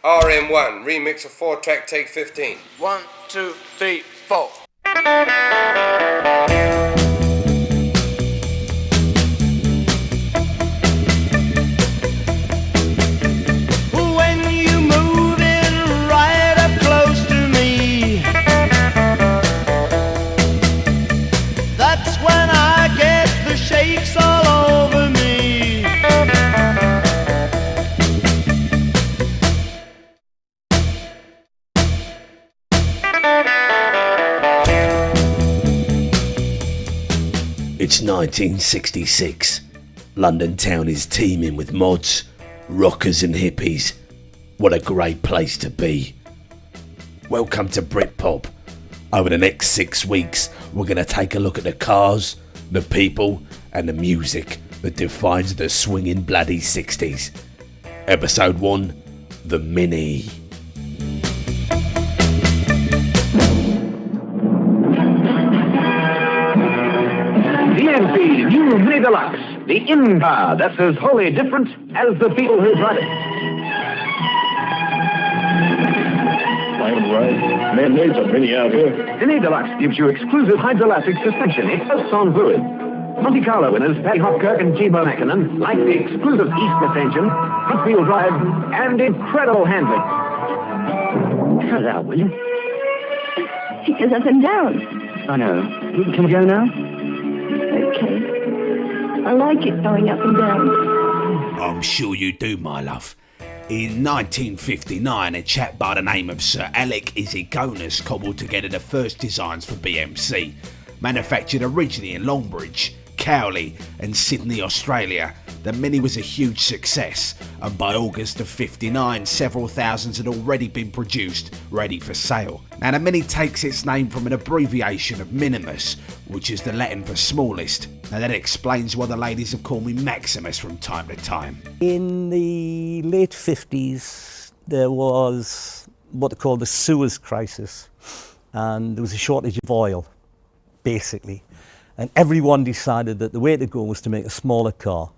RM1, remix of 4-track Take 15. 1, 2, 3, 4. When you move in right up close to me, that's when I get the shakes all over me. It's 1966. London town is teeming with mods, rockers and hippies. What a great place to be. Welcome to Brit Pop. Over the next 6 weeks, we're going to take a look at the cars, the people and the music that defines the swinging bloody 60s. Episode 1, The Mini. DMC New Mini Deluxe, the in car that's as wholly different as the people who drive it. I'm right. Man, there's a Mini out here. Mini Deluxe gives you exclusive hydroelastic suspension. It hosts on fluid. Monte Carlo winners Paddy Hopkirk and T-Bone Mackinnon like the exclusive East engine, front-wheel drive, and incredible handling. Cut it out, will you? It goes up and down. I know. Can we go now? Okay. I like it going up and down. I'm sure you do, my love. In 1959, a chap by the name of Sir Alec Isigonis cobbled together the first designs for BMC. Manufactured originally in Longbridge, Cowley and Sydney, Australia, the Mini was a huge success, and by August of '59 several thousands had already been produced, ready for sale. Now the Mini takes its name from an abbreviation of Minimus, which is the Latin for smallest. Now that explains why the ladies have called me Maximus from time to time. In the late 50s there was what they called the Suez crisis, and there was a shortage of oil, basically. And everyone decided that the way to go was to make a smaller car.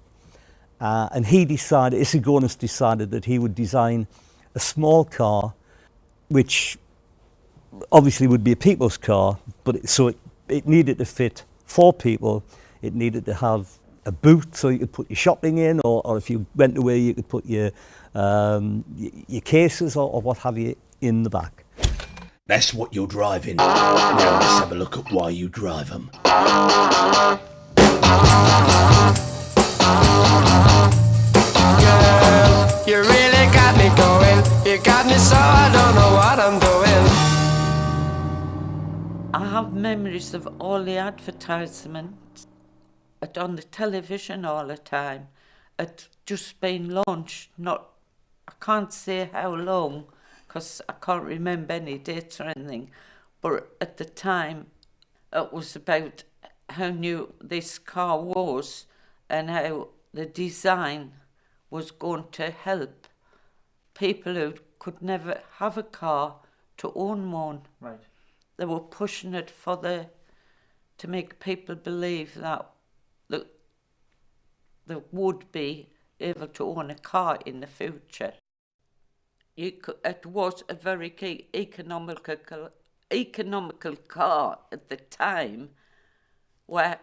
And Isigonis decided that he would design a small car, which obviously would be a people's car, but it needed to fit 4 people. It needed to have a boot so you could put your shopping in, or if you went away you could put your cases or what have you in the back. That's what you're driving. Now let's have a look at why you drive them. Girl, you really got me going. You got me so I don't know what I'm doing. I have memories of all the advertisements on the television all the time. It just been launched, I can't say how long, because I can't remember any dates or anything, but at the time it was about how new this car was and how the design was going to help people who could never have a car to own one. Right. They were pushing it to make people believe that they would be able to own a car in the future. It was a very key economical car at the time, where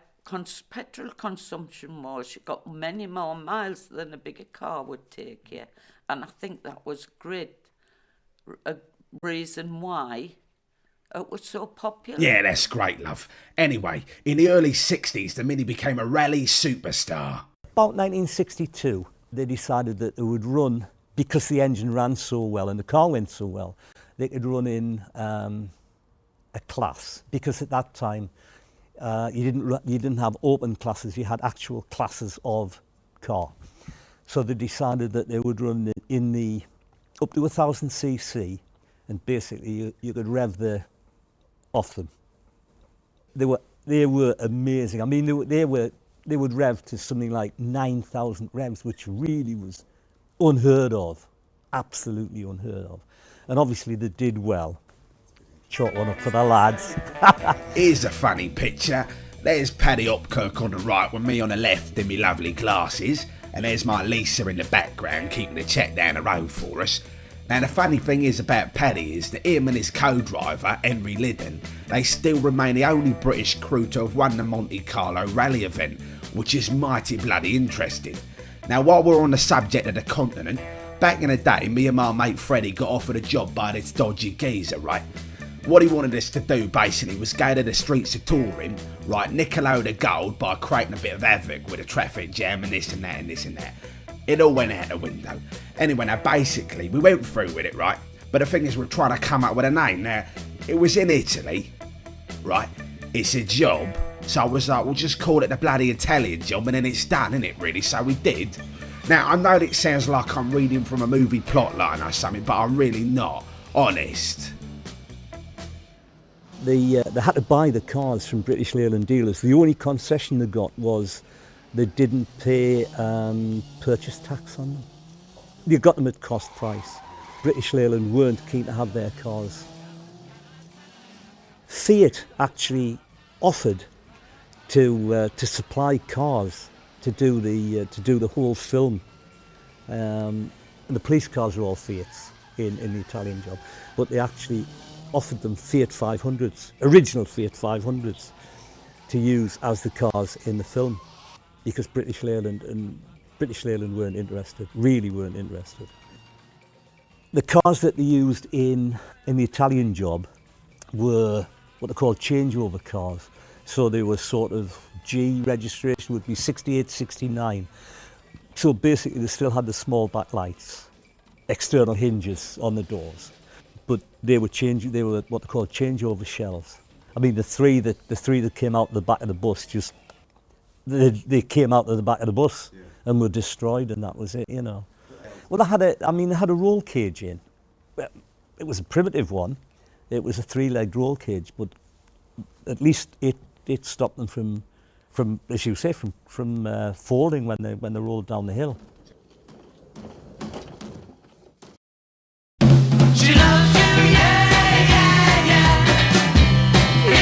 petrol consumption was, you got many more miles than a bigger car would take you, and I think that was a reason why it was so popular. Yeah, that's great, love. Anyway, in the early 60s, the Mini became a rally superstar. About 1962, they decided that they would run, because the engine ran so well and the car went so well, they could run in a class, because at that time you didn't have open classes, you had actual classes of car. So they decided that they would run in the up to 1000cc, and basically you could rev off them. They were amazing. I mean, they would rev to something like 9,000 revs, which really was unheard of, absolutely unheard of. And obviously they did well. Chalk one up for the lads. Here's a funny picture. There's Paddy Hopkirk on the right with me on the left in my lovely glasses, and there's my Lisa in the background keeping the check down the road for us. Now the funny thing is about Paddy is that him and his co-driver, Henry Liddon, they still remain the only British crew to have won the Monte Carlo rally event, which is mighty bloody interesting. Now while we're on the subject of the continent, back in the day me and my mate Freddie got offered a job by this dodgy geezer, right? What he wanted us to do basically was go to the streets of Turin, right, nick a load of gold by creating a bit of havoc with a traffic jam and this and that and this and that. It all went out the window. Anyway, now basically, we went through with it, right? But the thing is, we're trying to come up with a name. Now, it was in Italy, right? It's a job. So I was like, we'll just call it the bloody Italian job, and then it's done, innit, really? So we did. Now, I know it sounds like I'm reading from a movie plotline or something, but I'm really not. Honest. They had to buy the cars from British Leyland dealers. The only concession they got was they didn't pay purchase tax on them. They got them at cost price. British Leyland weren't keen to have their cars. Fiat actually offered to supply cars to do the whole film. And the police cars were all Fiats in the Italian job, but they actually offered them Fiat 500s, original Fiat 500s, to use as the cars in the film, because British Leyland weren't interested, really weren't interested. The cars that they used in the Italian job were what they called changeover cars. So they were sort of G registration would be 68, 69. So basically they still had the small backlights, external hinges on the doors, but they were what they called changeover shells. I mean, the three that came out the back of the bus they came out of the back of the bus and were destroyed, and that was it, you know. Well, they had a roll cage in. It was a primitive one. It was a 3-legged roll cage, but at least it stopped them from as you say, from falling when they rolled down the hill. She loves you, yeah, yeah, yeah. Yeah,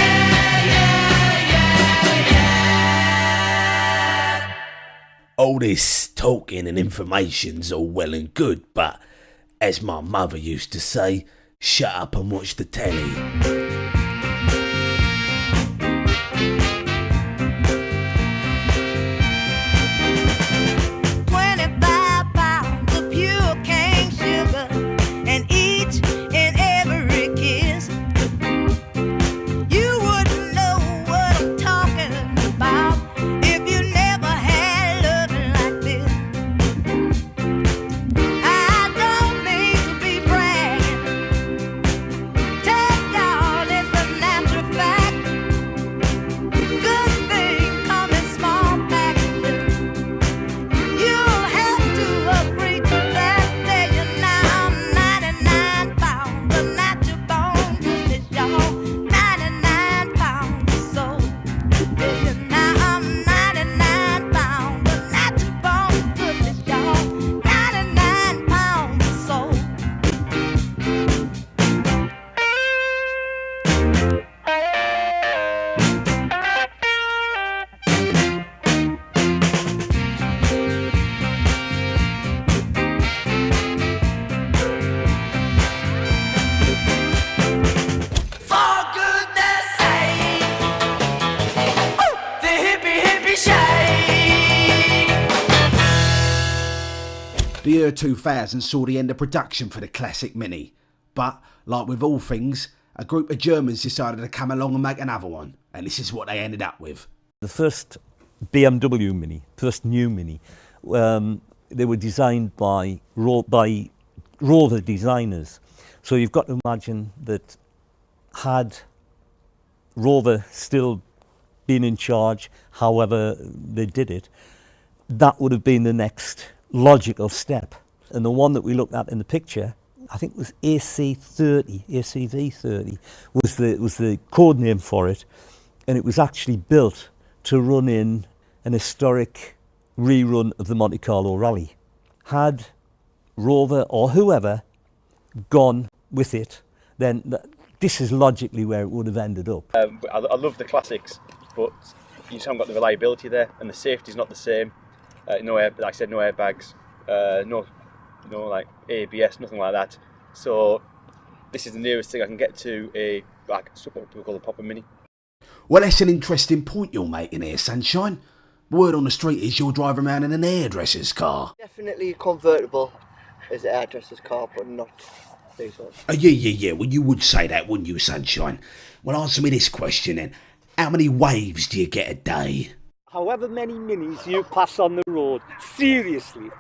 yeah, yeah, yeah. All this talking and information's all well and good, but as my mother used to say, shut up and watch the telly. 25 pounds of pure cane sugar, and each and every kiss. You wouldn't know what I'm talking about if you never had loving like this. I don't mean to be bragging. Take y'all, it's a natural fact. Good things come in small packages. You'll have to agree to that. Say you now I'm 99 pounds, a natural bone goodness, y'all. 99 pounds or so. Say you now I'm 99 pounds, a natural bone goodness, y'all. 99 pounds or so. For goodness sake, the hippie shake. The year 2000 saw the end of production for the classic Mini, but like with all things, a group of Germans decided to come along and make another one, and this is what they ended up with. The first BMW Mini, first new Mini, they were designed by Rover designers. So you've got to imagine that had Rover still been in charge, however they did it, that would have been the next logical step. And the one that we looked at in the picture, I think it was ACV30 was the code name for it, and it was actually built to run in an historic rerun of the Monte Carlo Rally. Had Rover or whoever gone with it, then this is logically where it would have ended up. I love the classics, but you just haven't got the reliability there, and the safety's not the same. No airbags, no like ABS, nothing like that. So this is the nearest thing I can get to what we call a Popper Mini. Well, that's an interesting point you're making here, Sunshine. Word on the street is you're driving around in an hairdresser's car. Definitely a convertible as an hairdresser's car, but not these ones. Yeah. Well, you would say that, wouldn't you, Sunshine? Well, answer me this question then. How many waves do you get a day? However many minis you pass on the road, seriously,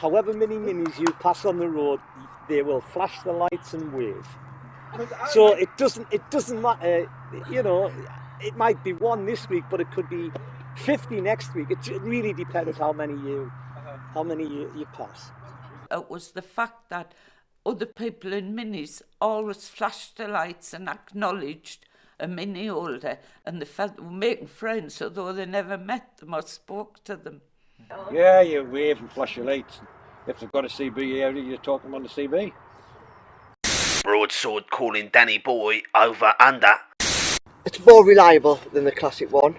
however many minis you pass on the road, they will flash the lights and wave. So it doesn't matter, you know, it might be 1 this week, but it could be 50 next week. It really depends how many you pass. It was the fact that other people in minis always flashed the lights and acknowledged a mini holder, and they felt they were making friends, although they never met them or spoke to them. Yeah, you wave and flash your lights. If they've got a CB area, you talk them on the CB. Broadsword calling Danny Boy over under. It's more reliable than the classic one,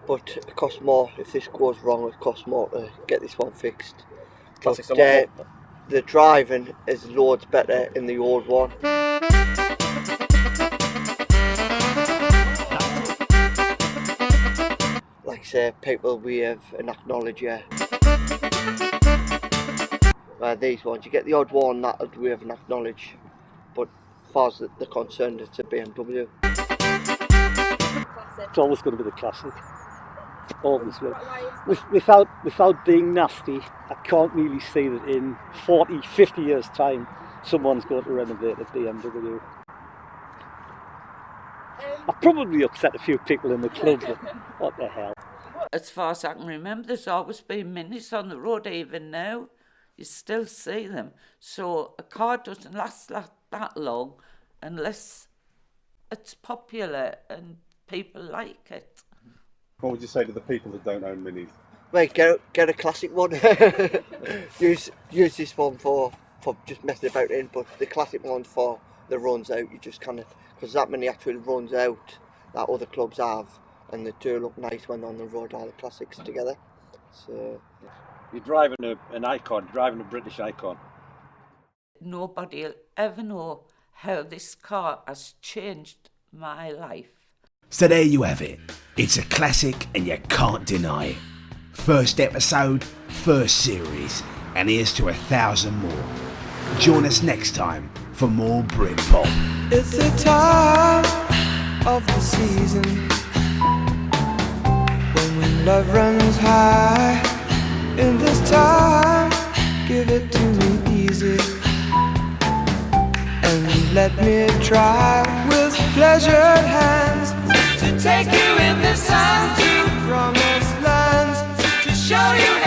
but it costs more. If this goes wrong, it costs more to get this one fixed. Classic's But, a lot more. the driving is loads better in the old one. Like say, people wave and acknowledge you. Where these ones, you get the odd one that would wave and acknowledge, but as far as they're concerned, it's a BMW. It's always going to be the classic. Always will. Without being nasty, I can't really see that in 40, 50 years' time, someone's going to renovate a BMW. I've probably upset a few people in the club, but what the hell. As far as I can remember, there's always been minis on the road, even now. You still see them. So a car doesn't last that long unless it's popular and people like it. What would you say to the people that don't own minis? Right, get a classic one. use this one for just messing about in, but the classic one for the runs out, you just kind of, because that many actually runs out that other clubs have, and they do look nice when they're on the road, all the classics together. So you're driving an icon, driving a British icon. Nobody will ever know how this car has changed my life. So there you have it. It's a classic and you can't deny it. First episode, first series, and here's to 1,000 more. Join us next time for more Brit Pop. It's the time of the season when love runs high. In this time, give it to me easy and let me try with pleasured hands to take you in the sun to promised lands, to show you